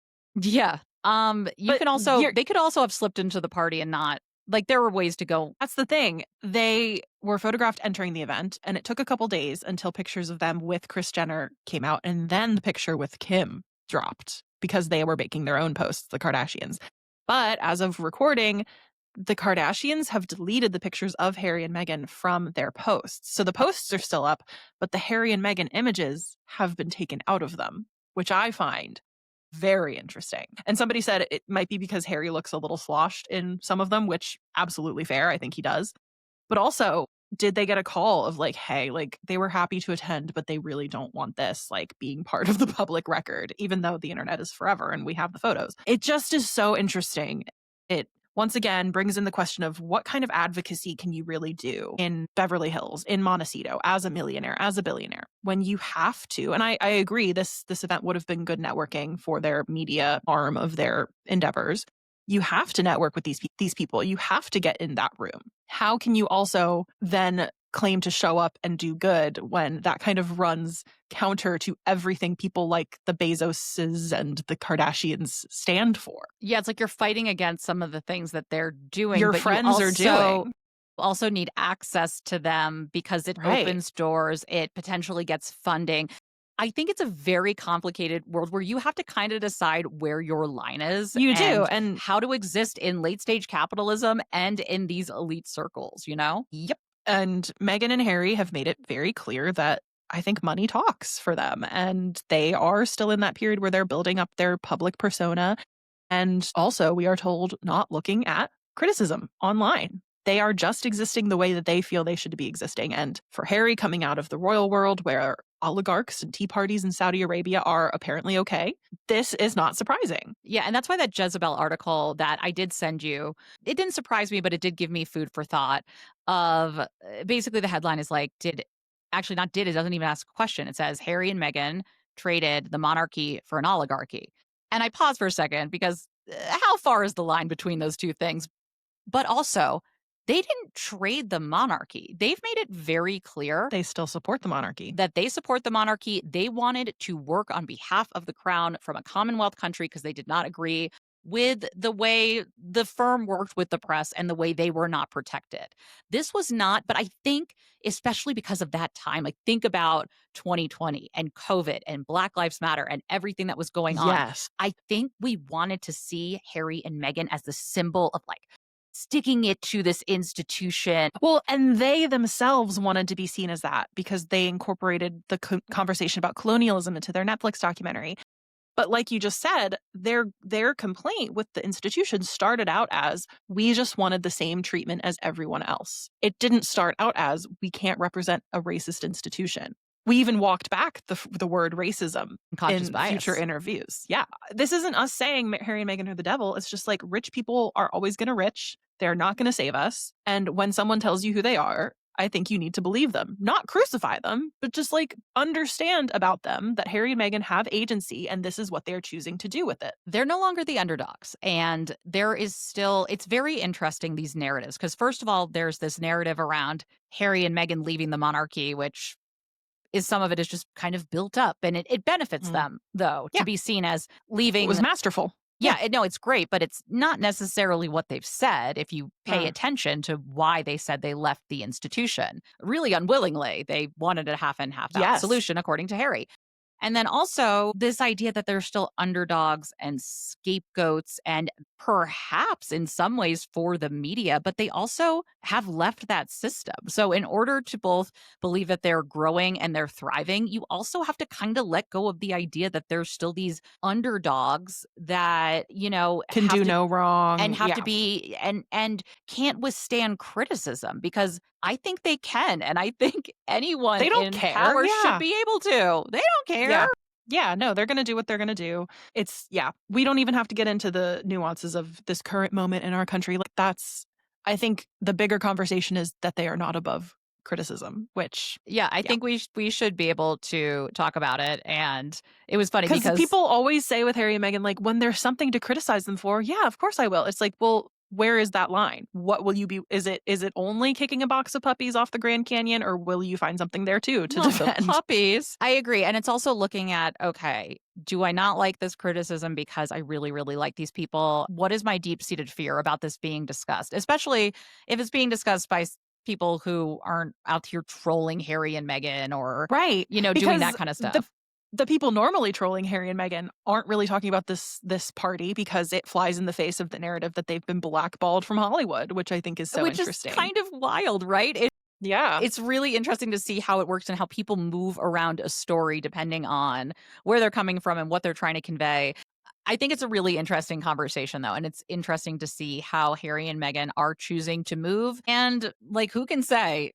Yeah. They could also have slipped into the party and not, like, there were ways to go. That's the thing. They were photographed entering the event, and it took a couple days until pictures of them with Kris Jenner came out, and then the picture with Kim dropped because they were making their own posts, the Kardashians. But as of recording, the Kardashians have deleted the pictures of Harry and Meghan from their posts. So the posts are still up, but the Harry and Meghan images have been taken out of them, which I find very interesting. And somebody said it might be because Harry looks a little sloshed in some of them, which absolutely fair. I think he does. But also, did they get a call of like, hey, like they were happy to attend, but they really don't want this like being part of the public record, even though the internet is forever and we have the photos. It just is so interesting. It once again brings in the question of what kind of advocacy can you really do in Beverly Hills, in Montecito, as a millionaire, as a billionaire, when you have to. And I agree, this event would have been good networking for their media arm of their endeavors. You have to network with these people. You have to get in that room. How can you also then claim to show up and do good when that kind of runs counter to everything people like the Bezoses and the Kardashians stand for? Yeah, it's like you're fighting against some of the things that they're doing. Your but friends you are doing. also need access to them because it Right. opens doors. It potentially gets funding. I think it's a very complicated world where you have to kind of decide where your line is. You do, and how to exist in late stage capitalism and in these elite circles, you know? Yep. And Meghan and Harry have made it very clear that I think money talks for them. And they are still in that period where they're building up their public persona. And also, we are told, not looking at criticism online. They are just existing the way that they feel they should be existing. And for Harry, coming out of the royal world where oligarchs and tea parties in Saudi Arabia are apparently okay, this is not surprising. Yeah, and that's why that Jezebel article that I did send you, it didn't surprise me, but it did give me food for thought of basically the headline is like, it doesn't even ask a question. It says Harry and Meghan traded the monarchy for an oligarchy. And I paused for a second because how far is the line between those two things? But also, they didn't trade the monarchy. They've made it very clear They still support the monarchy. that they support the monarchy. They wanted to work on behalf of the crown from a Commonwealth country because they did not agree with the way the firm worked with the press and the way they were not protected. This was not, but I think, especially because of that time, like think about 2020 and COVID and Black Lives Matter and everything that was going on. Yes. I think we wanted to see Harry and Meghan as the symbol of like sticking it to this institution. Well, and they themselves wanted to be seen as that because they incorporated the conversation about colonialism into their Netflix documentary. But like you just said, their complaint with the institution started out as, we just wanted the same treatment as everyone else. It didn't start out as, we can't represent a racist institution. We even walked back the word racism in future interviews. Yeah. This isn't us saying Harry and Meghan are the devil. It's just like rich people are always going to rich. They're not going to save us. And when someone tells you who they are, I think you need to believe them. Not crucify them, but just like understand about them that Harry and Meghan have agency and this is what they're choosing to do with it. They're no longer the underdogs. And there is still, it's very interesting, these narratives. Because first of all, there's this narrative around Harry and Meghan leaving the monarchy, which is some of it is just kind of built up. And it benefits them, though, to be seen as leaving. It was masterful. Yeah, no, it's great, but it's not necessarily what they've said if you pay attention to why they said they left the institution. Really unwillingly, they wanted a half and half out solution, according to Harry. And then also this idea that they're still underdogs and scapegoats and perhaps in some ways for the media, but they also have left that system. So in order to both believe that they're growing and they're thriving, you also have to kind of let go of the idea that there's still these underdogs that, you know, can do no wrong and have to be and can't withstand criticism, because I think they can. And I think anyone in power should be able to. They don't care. Yeah, no, they're going to do what they're going to do. We don't even have to get into the nuances of this current moment in our country. Like I think the bigger conversation is that they are not above criticism, which I think we should be able to talk about it. And it was funny because people always say with Harry and Meghan, like, when there's something to criticize them for, yeah, of course I will. It's like, well, where is that line? What will you be? Is it only kicking a box of puppies off the Grand Canyon, or will you find something there too to defend? Puppies. I agree. And it's also looking at, okay, do I not like this criticism because I really, really like these people? What is my deep-seated fear about this being discussed? Especially if it's being discussed by people who aren't out here trolling Harry and Meghan or, doing that kind of stuff. The people normally trolling Harry and Meghan aren't really talking about this party because it flies in the face of the narrative that they've been blackballed from Hollywood, which I think is so interesting. Which is kind of wild, right? It's really interesting to see how it works and how people move around a story depending on where they're coming from and what they're trying to convey. I think it's a really interesting conversation, though, and it's interesting to see how Harry and Meghan are choosing to move. And, like, who can say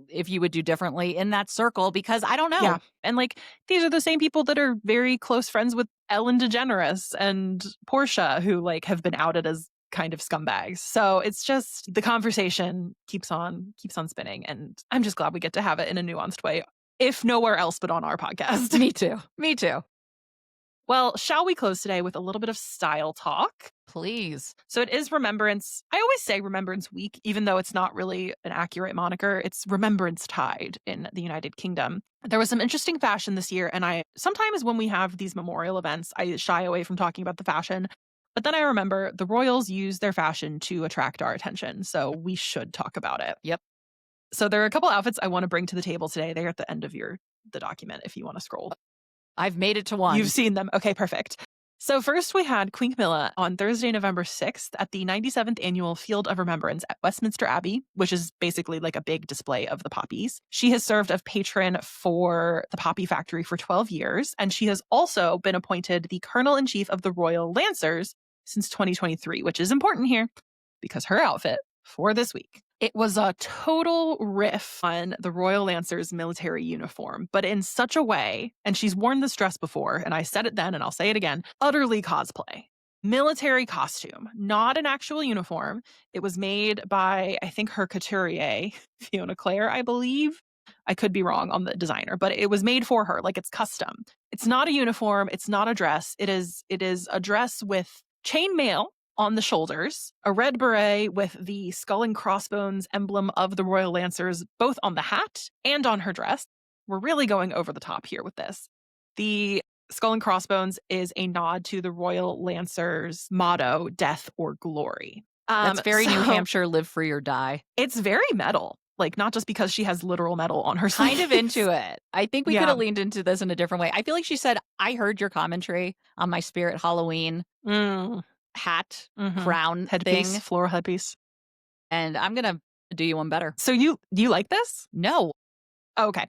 if you would do differently in that circle, because I don't know. Yeah. And like, these are the same people that are very close friends with Ellen DeGeneres and Portia, who like have been outed as kind of scumbags. So it's just the conversation keeps on spinning. And I'm just glad we get to have it in a nuanced way, if nowhere else but on our podcast. Me too. Me too. Well, shall we close today with a little bit of style talk? Please. So it is Remembrance. I always say Remembrance Week, even though it's not really an accurate moniker. It's Remembrancetide in the United Kingdom. There was some interesting fashion this year, and sometimes when we have these memorial events, I shy away from talking about the fashion. But then I remember the royals use their fashion to attract our attention, so we should talk about it. Yep. So there are a couple outfits I want to bring to the table today. They're at the end of the document if you want to scroll. I've made it to one. You've seen them. Okay, perfect. So first we had Queen Camilla on Thursday, November 6th at the 97th Annual Field of Remembrance at Westminster Abbey, which is basically like a big display of the poppies. She has served as patron for the Poppy Factory for 12 years, and she has also been appointed the Colonel-in-Chief of the Royal Lancers since 2023, which is important here because her outfit for this week, it was a total riff on the Royal Lancers military uniform, but in such a way, and she's worn this dress before, and I said it then and I'll say it again, utterly cosplay. Military costume, not an actual uniform. It was made by, I think, her couturier, Fiona Clare, I believe. I could be wrong on the designer, but it was made for her, like it's custom. It's not a uniform. It's not a dress. It is a dress with chainmail on the shoulders, a red beret with the skull and crossbones emblem of the Royal Lancers, both on the hat and on her dress. We're really going over the top here with this. The skull and crossbones is a nod to the Royal Lancers' motto, death or glory. That's very New Hampshire, live free or die. It's very metal. Like, not just because she has literal metal on her sleeves. Kind of into it. I think we could have leaned into this in a different way. I feel like she said, I heard your commentary on my Spirit Halloween hat, crown headpiece, thing. floral headpiece. And I'm going to do you one better. So do you like this? No. Okay,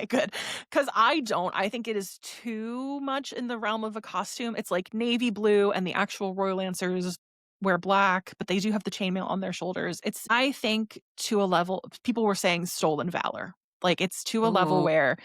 good. Because I don't. I think it is too much in the realm of a costume. It's like navy blue, and the actual Royal Lancers wear black, but they do have the chainmail on their shoulders. It's, I think, to a level, people were saying stolen valor. Like, it's to a level where,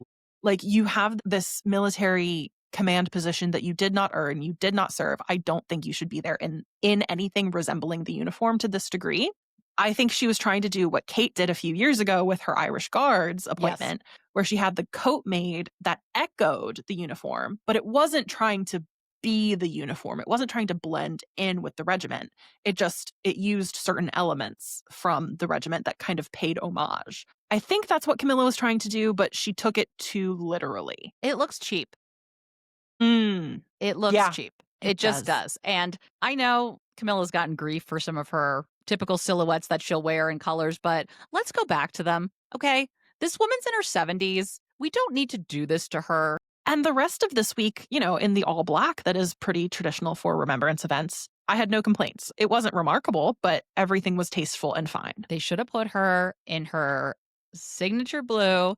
like, you have this military command position that you did not earn, you did not serve. I don't think you should be there in anything resembling the uniform to this degree. I think she was trying to do what Kate did a few years ago with her Irish Guards appointment, where she had the coat made that echoed the uniform, but it wasn't trying to be the uniform. It wasn't trying to blend in with the regiment. It used certain elements from the regiment that kind of paid homage. I think that's what Camilla was trying to do, but she took it too literally. It looks cheap. It looks cheap. It just does. And I know Camilla's gotten grief for some of her typical silhouettes that she'll wear in colors, but let's go back to them, okay? This woman's in her 70s. We don't need to do this to her. And the rest of this week, in the all black that is pretty traditional for remembrance events, I had no complaints. It wasn't remarkable, but everything was tasteful and fine. They should have put her in her signature blue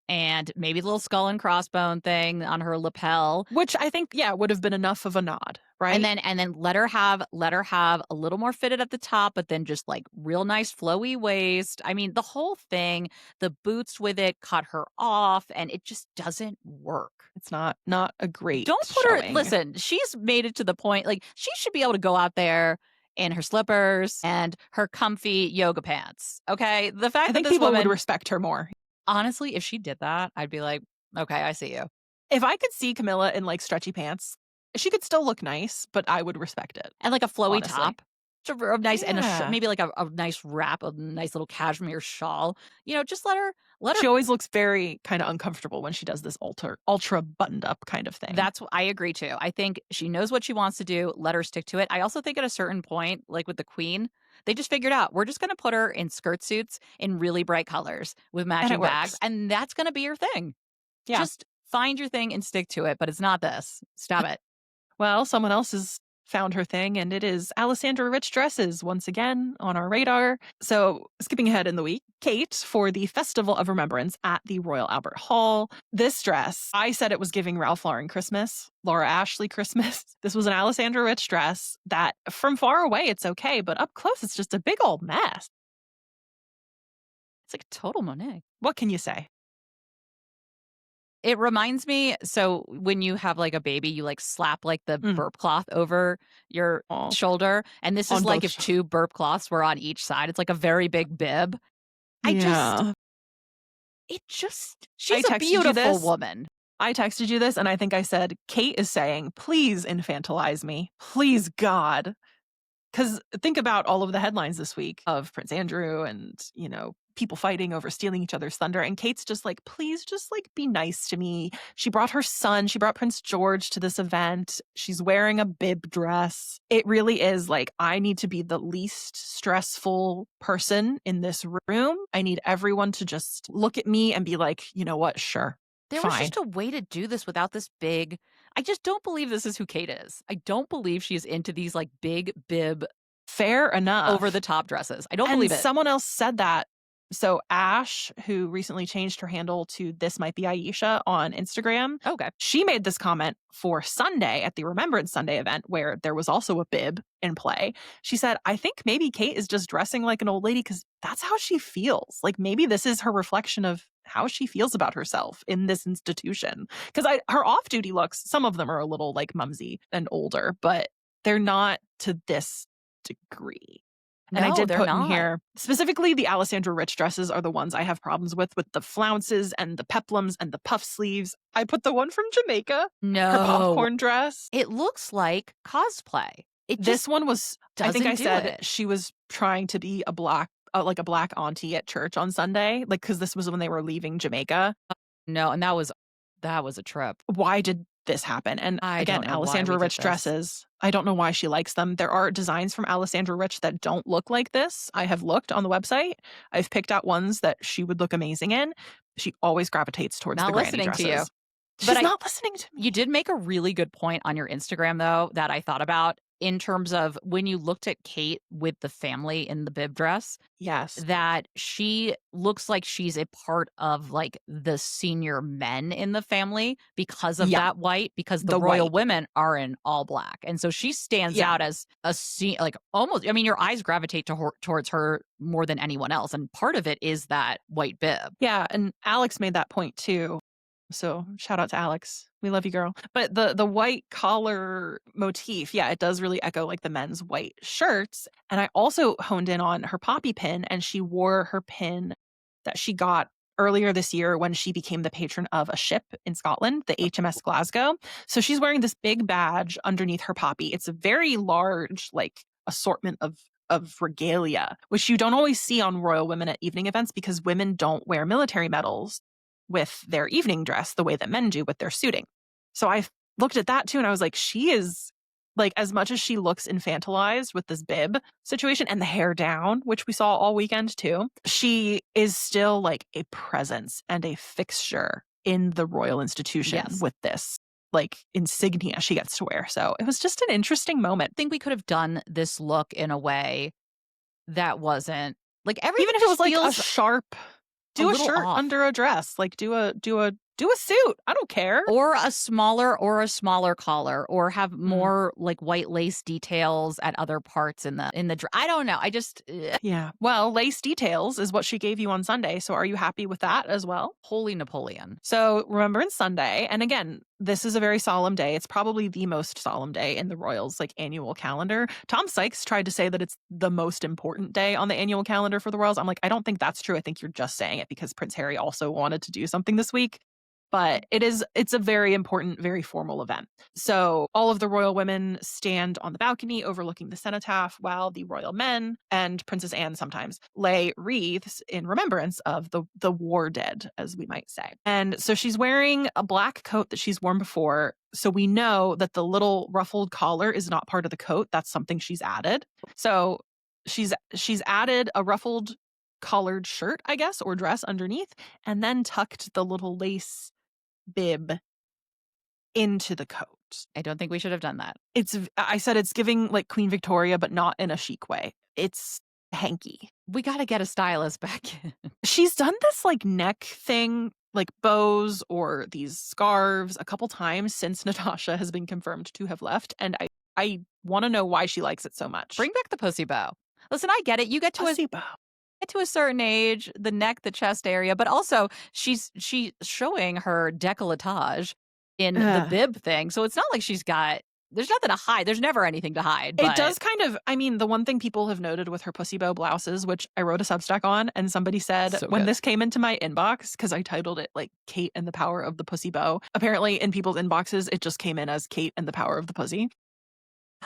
and maybe a little skull and crossbone thing on her lapel, which I think would have been enough of a nod, right? And then let her have a little more fitted at the top, but then just like real nice flowy waist. I mean, the whole thing, the boots with it cut her off, and it just doesn't work. It's not a great. Don't put showing. her. Listen, she's made it to the point. Like, she should be able to go out there in her slippers and her comfy yoga pants. Okay, the fact I think that this people woman would respect her more. Honestly, if she did that, I'd be like, okay, I see you. If I could see Camilla in like stretchy pants, she could still look nice, but I would respect it. And like a flowy honestly. top. A nice and maybe like a nice wrap, a nice little cashmere shawl. Just let her. She always looks very kind of uncomfortable when she does this ultra buttoned up kind of thing. I agree too. I think she knows what she wants to do. Let her stick to it. I also think at a certain point, like with the Queen, they just figured out we're just going to put her in skirt suits in really bright colors with matching bags, and that's going to be your thing. Yeah. Just find your thing and stick to it, but it's not this. Stop it. Well, someone else has found her thing, and it is Alessandra Rich dresses once again on our radar. So skipping ahead in the week, Kate for the Festival of Remembrance at the Royal Albert Hall. This dress, I said it was giving Ralph Lauren Christmas, Laura Ashley Christmas. This was an Alessandra Rich dress that from far away it's okay, but up close it's just a big old mess. It's like a total Monet. What can you say? It reminds me, so when you have, like, a baby, you, like, slap, like, the Mm. burp cloth over your Aw. shoulder, and this On is like both if 2 burp cloths were on each side. It's like a very big bib. I just Yeah. I she's a texted you beautiful this. woman. I texted you this, and I think I said, Kate is saying, please infantilize me. Please, God. Because think about all of the headlines this week of Prince Andrew and, people fighting over stealing each other's thunder. And Kate's just like, please just like be nice to me. She brought her son. She brought Prince George to this event. She's wearing a bib dress. It really is like, I need to be the least stressful person in this room. I need everyone to just look at me and be like, you know what? Sure. There Fine. was just a way to do this without this big. I just don't believe this is who Kate is. I don't believe she's into these like big bib Fair enough. over the top dresses. I don't believe it. Someone else said that. So Ash, who recently changed her handle to This Might Be Aisha on Instagram, Okay. she made this comment for Sunday at the Remembrance Sunday event where there was also a bib in play. She said, I think maybe Kate is just dressing like an old lady because that's how she feels. Like maybe this is her reflection of how she feels about herself in this institution. Because her off-duty looks, some of them are a little like mumsy and older, but they're not to this degree. And I No, did they're put in not. here, specifically the Alessandra Rich dresses are the ones I have problems with the flounces and the peplums and the puff sleeves. I put the one from Jamaica, her No. popcorn dress. It looks like cosplay. This one was, I think I doesn't do said it. she was trying to be like a black auntie at church on Sunday, like, because this was when they were leaving Jamaica. No, and that was a trip. Why did this happen? And again, Alessandra Rich dresses, I don't know why she likes them. There are designs from Alessandra Rich that don't look like this. I have looked on the website. I've picked out ones that she would look amazing in. She always gravitates towards Not the granny listening dresses. to you. She's not listening to me. You did make a really good point on your Instagram, though, that I thought about in terms of when you looked at Kate with the family in the bib dress. Yes. That she looks like she's a part of like the senior men in the family because of that white, because the royal women are in all black. And so she stands out as like almost, I mean, your eyes gravitate towards her more than anyone else. And part of it is that white bib. Yeah. And Alex made that point too. So shout out to Alex. We love you, girl. But the white collar motif, yeah, it does really echo like the men's white shirts. And I also honed in on her poppy pin, and she wore her pin that she got earlier this year when she became the patron of a ship in Scotland, the HMS Glasgow. So she's wearing this big badge underneath her poppy. It's a very large like assortment of regalia, which you don't always see on royal women at evening events because women don't wear military medals with their evening dress the way that men do with their suiting. So I looked at that too, and I was like, she is like, as much as she looks infantilized with this bib situation and the hair down, which we saw all weekend too, she is still like a presence and a fixture in the royal institution with this like insignia she gets to wear. So it was just an interesting moment. I think we could have done this look in a way that wasn't like everything. Even if it was like a sharp, do a shirt off. under a dress, like do a suit. I don't care. Or a smaller collar, or have more like white lace details at other parts in the I don't know. I just yeah. Well, lace details is what she gave you on Sunday. So are you happy with that as well? Holy Napoleon. So Remembrance Sunday, and again, this is a very solemn day. It's probably the most solemn day in the royals like annual calendar. Tom Sykes tried to say that it's the most important day on the annual calendar for the royals. I'm like, I don't think that's true. I think you're just saying it because Prince Harry also wanted to do something this week. But it's a very important, very formal event. So all of the royal women stand on the balcony overlooking the cenotaph while the royal men and Princess Anne sometimes lay wreaths in remembrance of the war dead, as we might say. And so she's wearing a black coat that she's worn before. So we know that the little ruffled collar is not part of the coat. That's something she's added. So she's added a ruffled collared shirt, I guess, or dress underneath, and then tucked the little lace bib into the coat. I don't think we should have done that. I said it's giving like Queen Victoria, but not in a chic way. It's hanky. We got to get a stylist back in. She's done this like neck thing, like bows or these scarves a couple times since Natasha has been confirmed to have left. And I want to know why she likes it so much. Bring back the pussy bow. Listen, I get it. You get to pussy bow. to a certain age, the neck, the chest area, but also she's showing her décolletage in the bib thing. So it's not like there's nothing to hide. There's never anything to hide. But it does kind of, I mean, the one thing people have noted with her pussy bow blouses, which I wrote a Substack on, and somebody said when this came into my inbox, because I titled it like Kate and the Power of the Pussy Bow, apparently in people's inboxes, it just came in as Kate and the Power of the Pussy.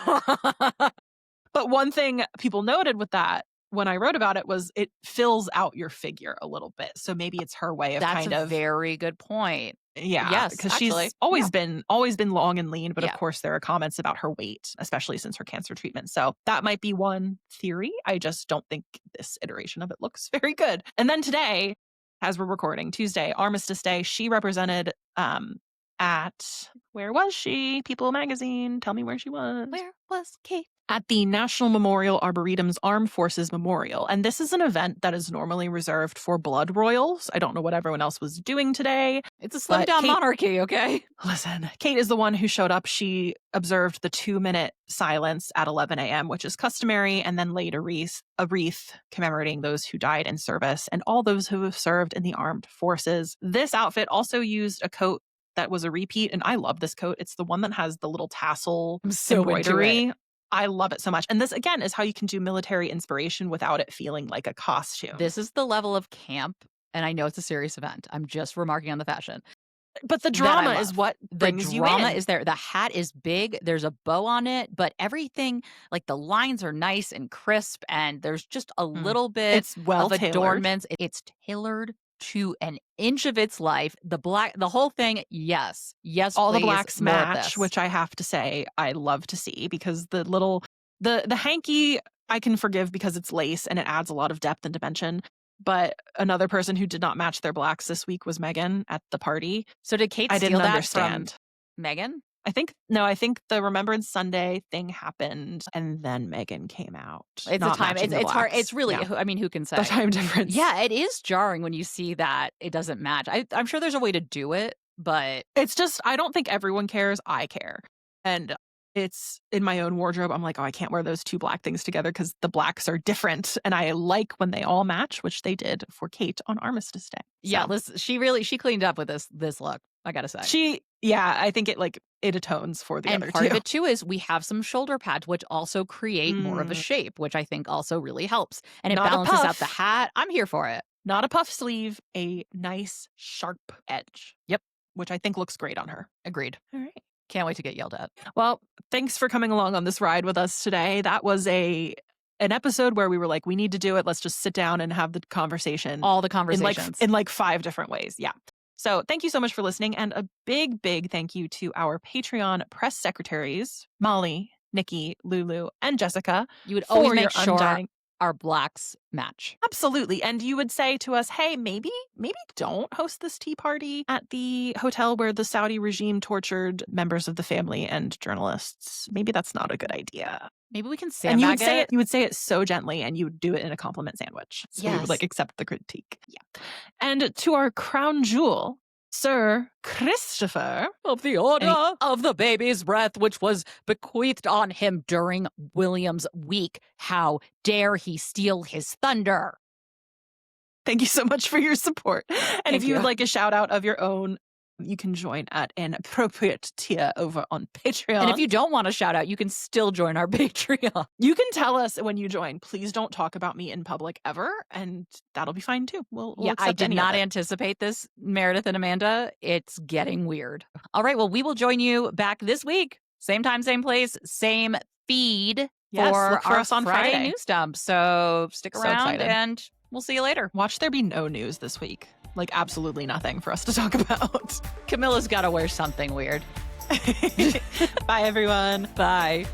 But one thing people noted with that when I wrote about it was it fills out your figure a little bit. So maybe it's her way of That's a very good point. Yeah. Yes, because she's always been long and lean. But of course, there are comments about her weight, especially since her cancer treatment. So that might be one theory. I just don't think this iteration of it looks very good. And then today, as we're recording, Tuesday, Armistice Day, she represented at, where was she? People Magazine. Tell me where she was. Where was Kate? At the National Memorial Arboretum's Armed Forces Memorial. And this is an event that is normally reserved for blood royals. I don't know what everyone else was doing today. It's a slimmed down monarchy, okay? Listen, Kate is the one who showed up. She observed the 2-minute silence at 11 a.m., which is customary, and then laid a wreath commemorating those who died in service and all those who have served in the armed forces. This outfit also used a coat that was a repeat, and I love this coat. It's the one that has the little tassel embroidery. I love it so much. And this, again, is how you can do military inspiration without it feeling like a costume. This is the level of camp, and I know it's a serious event. I'm just remarking on the fashion. But the drama is what brings you in. The drama is there. The hat is big. There's a bow on it, but everything, like the lines are nice and crisp, and there's just a little bit of adornments. It's tailored to an inch of its life. The whole thing, yes, all please, the blacks match, which I have to say I love to see, because the hanky I can forgive because it's lace and it adds a lot of depth and dimension. But another person who did not match their blacks this week was Meghan at the party. So did Kate steal that from Meghan? I think the Remembrance Sunday thing happened and then Meghan came out. It's a time. It's hard. It's really, I mean, who can say? The time difference. Yeah, it is jarring when you see that it doesn't match. I'm sure there's a way to do it, but it's just, I don't think everyone cares. I care. And it's in my own wardrobe. I'm like, oh, I can't wear those two black things together because the blacks are different. And I like when they all match, which they did for Kate on Armistice Day. So. Yeah, she cleaned up with this look, I gotta say. I think it atones for the other two. And part of it too is we have some shoulder pads, which also create more of a shape, which I think also really helps. And it balances out the hat. I'm here for it. Not a puff sleeve, a nice sharp edge. Yep. Which I think looks great on her. Agreed. All right. Can't wait to get yelled at. Well, thanks for coming along on this ride with us today. That was an episode where we were like, we need to do it. Let's just sit down and have the conversation. All the conversations. In 5 different ways. Yeah. So thank you so much for listening. And a big, big thank you to our Patreon press secretaries, Molly, Nikki, Lulu, and Jessica. You would always make sure our blacks match. Absolutely. And you would say to us, hey, maybe don't host this tea party at the hotel where the Saudi regime tortured members of the family and journalists. Maybe that's not a good idea. Maybe we can sandbag it. You would say it so gently, and you would do it in a compliment sandwich. So we would accept the critique. Yeah. And to our crown jewel, Sir Christopher of the Order of the Baby's Breath, which was bequeathed on him during William's week. How dare he steal his thunder? Thank you so much for your support. And if you would like a shout out of your own, you can join at an appropriate tier over on Patreon. And if you don't want a shout out, you can still join our Patreon. You can tell us when you join, please don't talk about me in public ever. And that'll be fine too. We'll I did not anticipate this, Meredith and Amanda. It's getting weird. All right. Well, we will join you back this week. Same time, same place, same feed for our us on Friday news dump. So stick around and we'll see you later. Watch there be no news this week. Like absolutely nothing for us to talk about. Camilla's got to wear something weird. Bye, everyone. Bye.